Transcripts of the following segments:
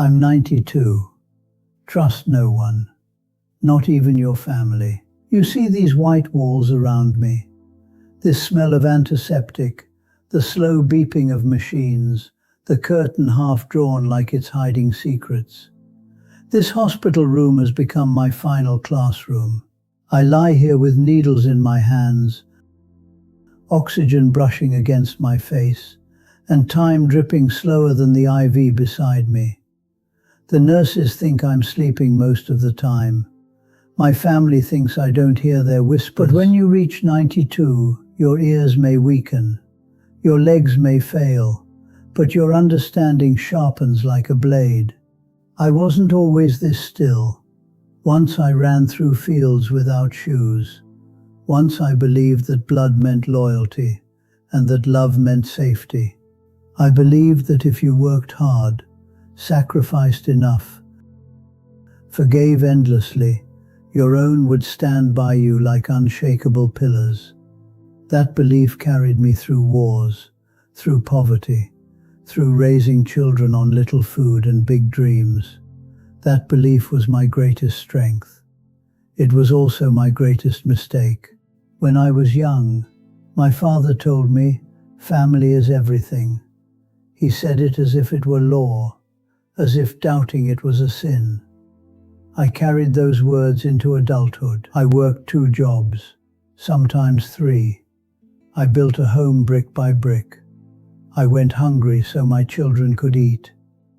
I'm 92. Trust no one, not even your family. You see these white walls around me, this smell of antiseptic, the slow beeping of machines, the curtain half drawn like it's hiding secrets. This hospital room has become my final classroom. I lie here with needles in my hands, oxygen brushing against my face, and time dripping slower than the IV beside me. The nurses think I'm sleeping most of the time. My family thinks I don't hear their whispers. But when you reach 92, your ears may weaken, your legs may fail, but your understanding sharpens like a blade. I wasn't always this still. Once I ran through fields without shoes. Once I believed that blood meant loyalty and that love meant safety. I believed that if you worked hard, sacrificed enough, forgave endlessly, your own would stand by you like unshakable pillars. That belief carried me through wars, through poverty, through raising children on little food and big dreams. That belief was my greatest strength. It was also my greatest mistake. When I was young, my father told me, family is everything. He said it as if it were law, as if doubting it was a sin. I carried those words into adulthood. I worked 2 jobs, sometimes 3. I built a home brick by brick. I went hungry so my children could eat.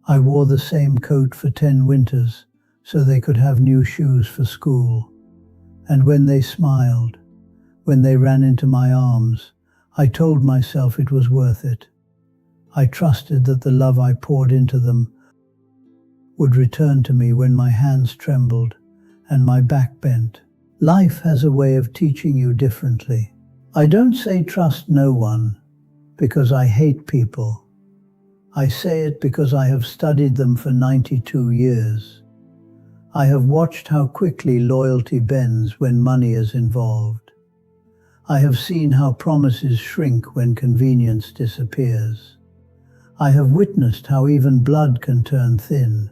I wore the same coat for 10 winters so they could have new shoes for school. And when they smiled, when they ran into my arms, I told myself it was worth it. I trusted that the love I poured into them would return to me when my hands trembled and my back bent. Life has a way of teaching you differently. I don't say trust no one because I hate people. I say it because I have studied them for 92 years. I have watched how quickly loyalty bends when money is involved. I have seen how promises shrink when convenience disappears. I have witnessed how even blood can turn thin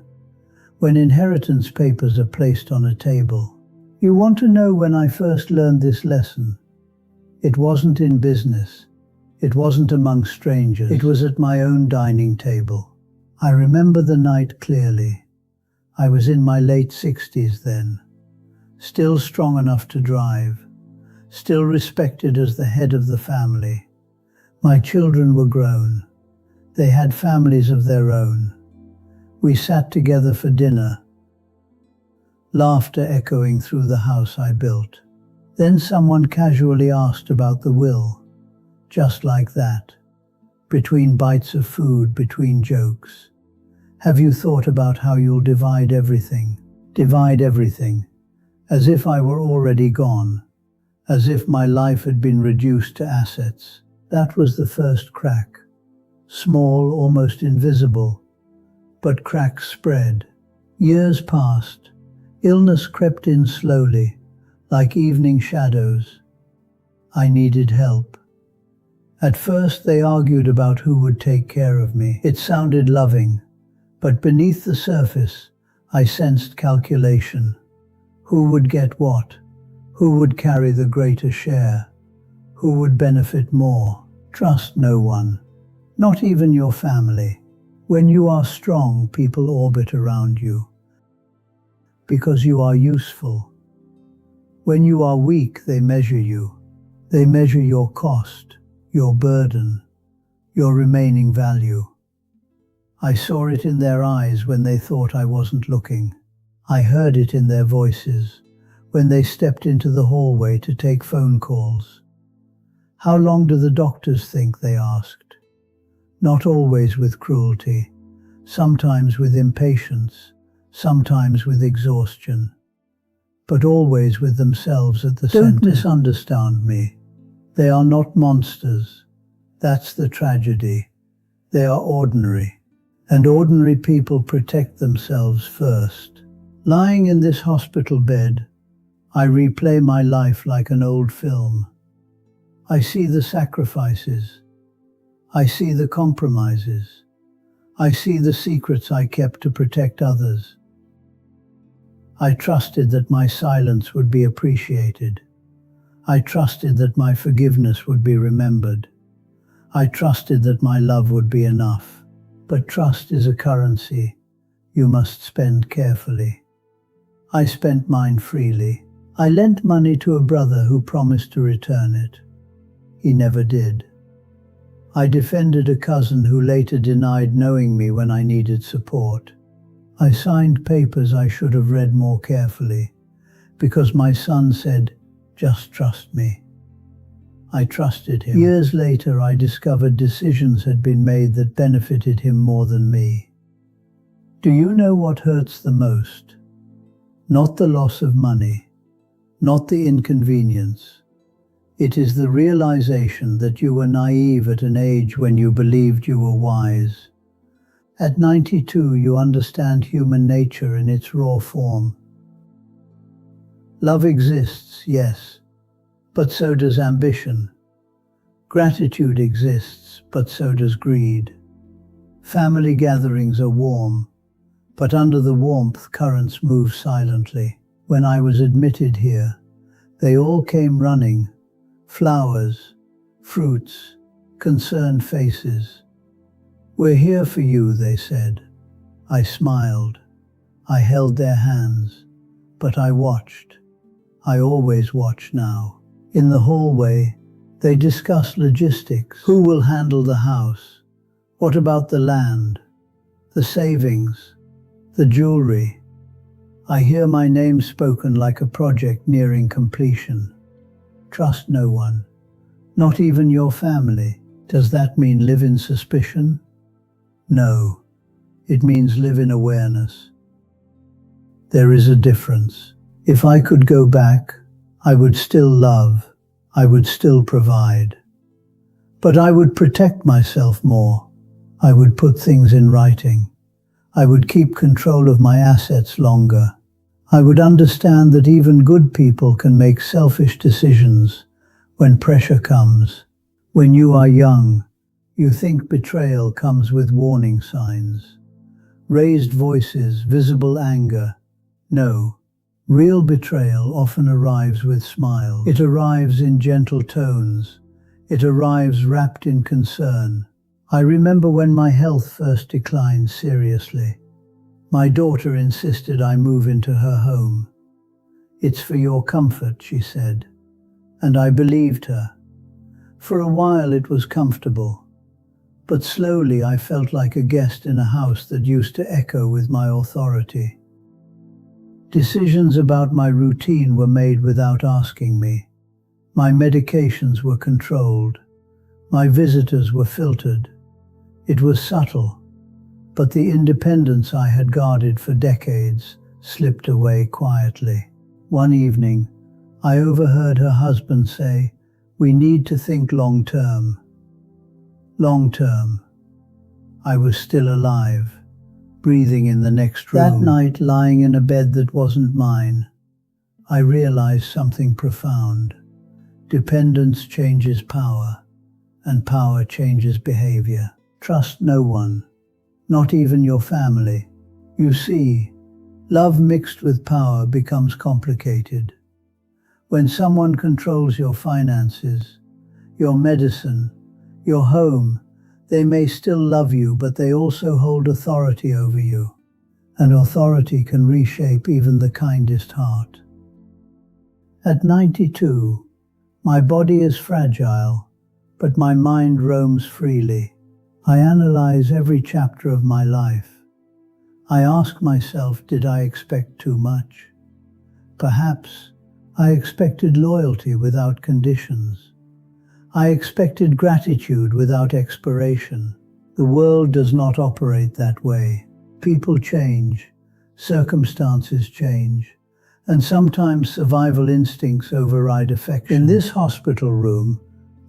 when inheritance papers are placed on a table. You want to know when I first learned this lesson? It wasn't in business. It wasn't among strangers. It was at my own dining table. I remember the night clearly. I was in my late 60s then, still strong enough to drive, still respected as the head of the family. My children were grown. They had families of their own. We sat together for dinner, laughter echoing through the house I built. Then someone casually asked about the will, just like that, between bites of food, between jokes. Have you thought about how you'll divide everything? Divide everything, as if I were already gone, as if my life had been reduced to assets. That was the first crack. Small, almost invisible, but cracks spread. Years passed. Illness crept in slowly, like evening shadows. I needed help. At first they argued about who would take care of me. It sounded loving, but beneath the surface, I sensed calculation. Who would get what? Who would carry the greater share? Who would benefit more? Trust no one, not even your family. When you are strong, people orbit around you because you are useful. When you are weak, they measure you. They measure your cost, your burden, your remaining value. I saw it in their eyes when they thought I wasn't looking. I heard it in their voices when they stepped into the hallway to take phone calls. How long do the doctors think? They asked. Not always with cruelty, sometimes with impatience, sometimes with exhaustion, but always with themselves at the center. Don't misunderstand me. They are not monsters. That's the tragedy. They are ordinary, and ordinary people protect themselves first. Lying in this hospital bed, I replay my life like an old film. I see the sacrifices. I see the compromises. I see the secrets I kept to protect others. I trusted that my silence would be appreciated. I trusted that my forgiveness would be remembered. I trusted that my love would be enough. But trust is a currency you must spend carefully. I spent mine freely. I lent money to a brother who promised to return it. He never did. I defended a cousin who later denied knowing me when I needed support. I signed papers I should have read more carefully, because my son said, "Just trust me." I trusted him. Years later, I discovered decisions had been made that benefited him more than me. Do you know what hurts the most? Not the loss of money, not the inconvenience. It is the realization that you were naive at an age when you believed you were wise. At 92, you understand human nature in its raw form. Love exists, yes, but so does ambition. Gratitude exists, but so does greed. Family gatherings are warm, but under the warmth currents move silently. When I was admitted here, they all came running. Flowers, fruits, concerned faces. "We're here for you," they said. I smiled. I held their hands, but I watched. I always watch now. In the hallway, they discuss logistics. Who will handle the house? What about the land? The savings? The jewelry? I hear my name spoken like a project nearing completion. Trust no one, not even your family. Does that mean live in suspicion? No, it means live in awareness. There is a difference. If I could go back, I would still love, I would still provide. But I would protect myself more. I would put things in writing. I would keep control of my assets longer. I would understand that even good people can make selfish decisions when pressure comes. When you are young, you think betrayal comes with warning signs. Raised voices, visible anger. No, real betrayal often arrives with smiles. It arrives in gentle tones. It arrives wrapped in concern. I remember when my health first declined seriously. My daughter insisted I move into her home. "It's for your comfort," she said, and I believed her. For a while it was comfortable, but slowly I felt like a guest in a house that used to echo with my authority. Decisions about my routine were made without asking me. My medications were controlled. My visitors were filtered. It was subtle, but the independence I had guarded for decades slipped away quietly. One evening, I overheard her husband say, "We need to think long term." Long term. I was still alive, breathing in the next room. That night, lying in a bed that wasn't mine, I realized something profound. Dependence changes power, and power changes behavior. Trust no one, not even your family. You see, love mixed with power becomes complicated. When someone controls your finances, your medicine, your home, they may still love you, but they also hold authority over you. And authority can reshape even the kindest heart. At 92, my body is fragile, but my mind roams freely. I analyze every chapter of my life. I ask myself, did I expect too much? Perhaps I expected loyalty without conditions. I expected gratitude without expiration. The world does not operate that way. People change, circumstances change, and sometimes survival instincts override affection. In this hospital room,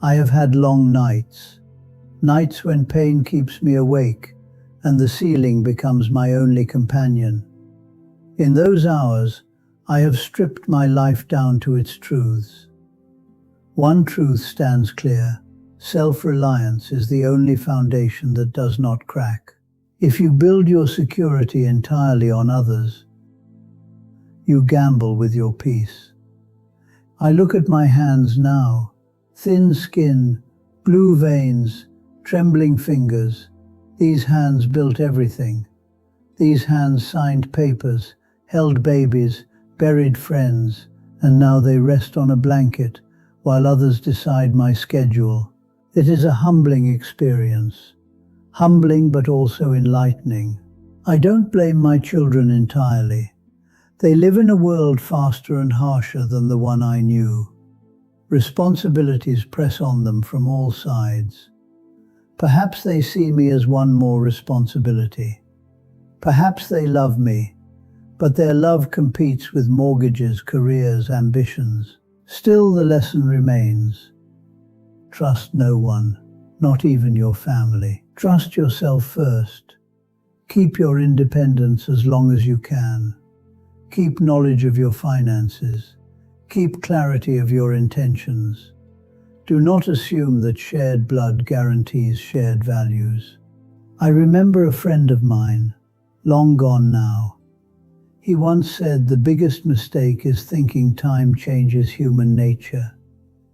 I have had long nights. Nights when pain keeps me awake and the ceiling becomes my only companion. In those hours, I have stripped my life down to its truths. One truth stands clear: self-reliance is the only foundation that does not crack. If you build your security entirely on others, you gamble with your peace. I look at my hands now, thin skin, blue veins, trembling fingers. These hands built everything. These hands signed papers, held babies, buried friends, and now they rest on a blanket while others decide my schedule. It is a humbling experience. Humbling but also enlightening. I don't blame my children entirely. They live in a world faster and harsher than the one I knew. Responsibilities press on them from all sides. Perhaps they see me as one more responsibility. Perhaps they love me, but their love competes with mortgages, careers, ambitions. Still, the lesson remains. Trust no one, not even your family. Trust yourself first. Keep your independence as long as you can. Keep knowledge of your finances. Keep clarity of your intentions. Do not assume that shared blood guarantees shared values. I remember a friend of mine, long gone now. He once said the biggest mistake is thinking time changes human nature.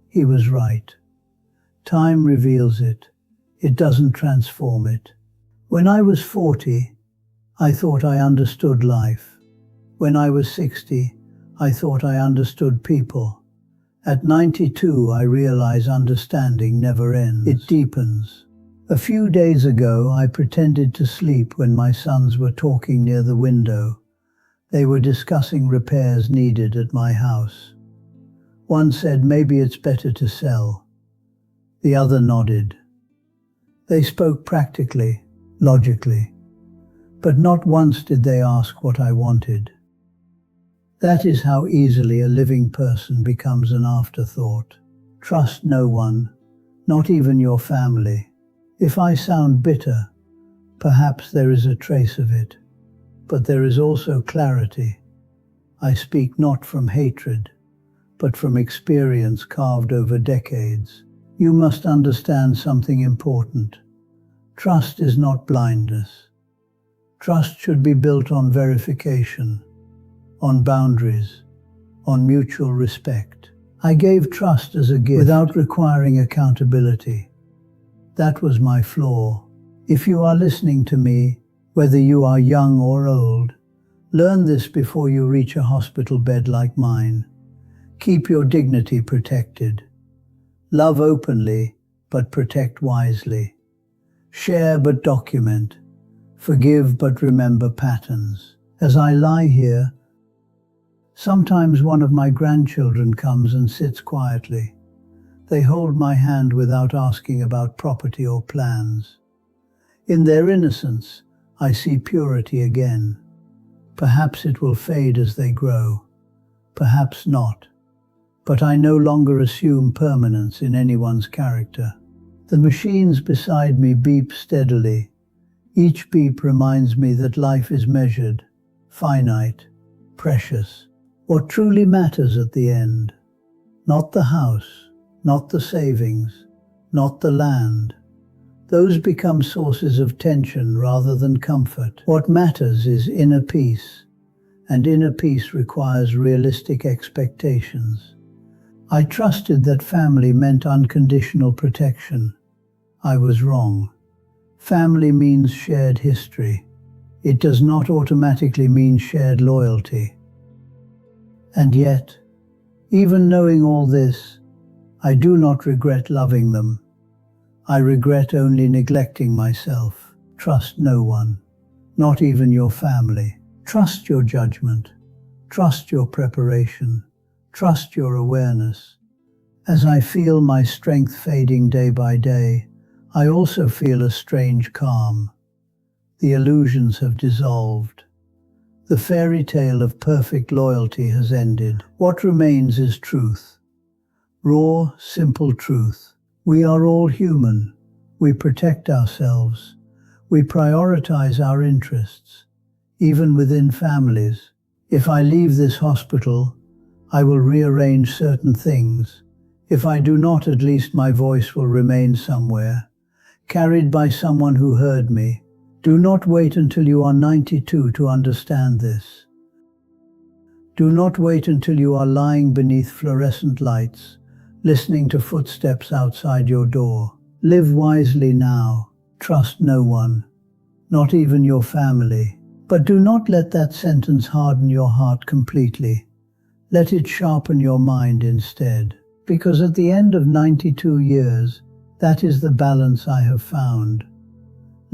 He was right. Time reveals it. It doesn't transform it. When I was 40, I thought I understood life. When I was 60, I thought I understood people. At 92, I realize understanding never ends. It deepens. A few days ago, I pretended to sleep when my sons were talking near the window. They were discussing repairs needed at my house. One said, "Maybe it's better to sell." The other nodded. They spoke practically, logically, but not once did they ask what I wanted. That is how easily a living person becomes an afterthought. Trust no one, not even your family. If I sound bitter, perhaps there is a trace of it, but there is also clarity. I speak not from hatred, but from experience carved over decades. You must understand something important. Trust is not blindness. Trust should be built on verification, on boundaries, on mutual respect. I gave trust as a gift without requiring accountability. That was my flaw. If you are listening to me, whether you are young or old, learn this before you reach a hospital bed like mine. Keep your dignity protected. Love openly, but protect wisely. Share but document. Forgive but remember patterns. As I lie here, sometimes one of my grandchildren comes and sits quietly. They hold my hand without asking about property or plans. In their innocence, I see purity again. Perhaps it will fade as they grow. Perhaps not. But I no longer assume permanence in anyone's character. The machines beside me beep steadily. Each beep reminds me that life is measured, finite, precious. What truly matters at the end? Not the house, not the savings, not the land. Those become sources of tension rather than comfort. What matters is inner peace, and inner peace requires realistic expectations. I trusted that family meant unconditional protection. I was wrong. Family means shared history. It does not automatically mean shared loyalty. And yet, even knowing all this, I do not regret loving them. I regret only neglecting myself. Trust no one, not even your family. Trust your judgment. Trust your preparation. Trust your awareness. As I feel my strength fading day by day, I also feel a strange calm. The illusions have dissolved. The fairy tale of perfect loyalty has ended. What remains is truth. Raw, simple truth. We are all human. We protect ourselves. We prioritize our interests, even within families. If I leave this hospital, I will rearrange certain things. If I do not, at least my voice will remain somewhere, carried by someone who heard me, Do not wait until you are 92 to understand this. Do not wait until you are lying beneath fluorescent lights, listening to footsteps outside your door. Live wisely now. Trust no one, not even your family. But do not let that sentence harden your heart completely. Let it sharpen your mind instead. Because at the end of 92 years, that is the balance I have found.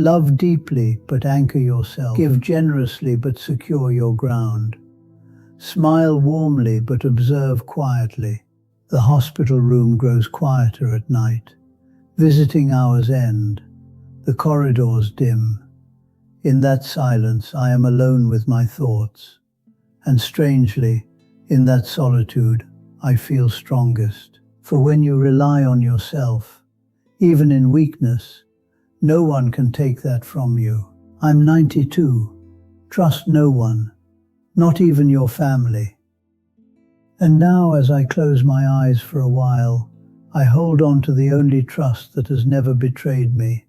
Love deeply, but anchor yourself. Give generously, but secure your ground. Smile warmly, but observe quietly. The hospital room grows quieter at night. Visiting hours end. The corridors dim. In that silence, I am alone with my thoughts. And strangely, in that solitude, I feel strongest. For when you rely on yourself, even in weakness, no one can take that from you. I'm 92. Trust no one, not even your family. And now, as I close my eyes for a while, I hold on to the only trust that has never betrayed me.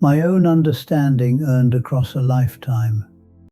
My own understanding earned across a lifetime.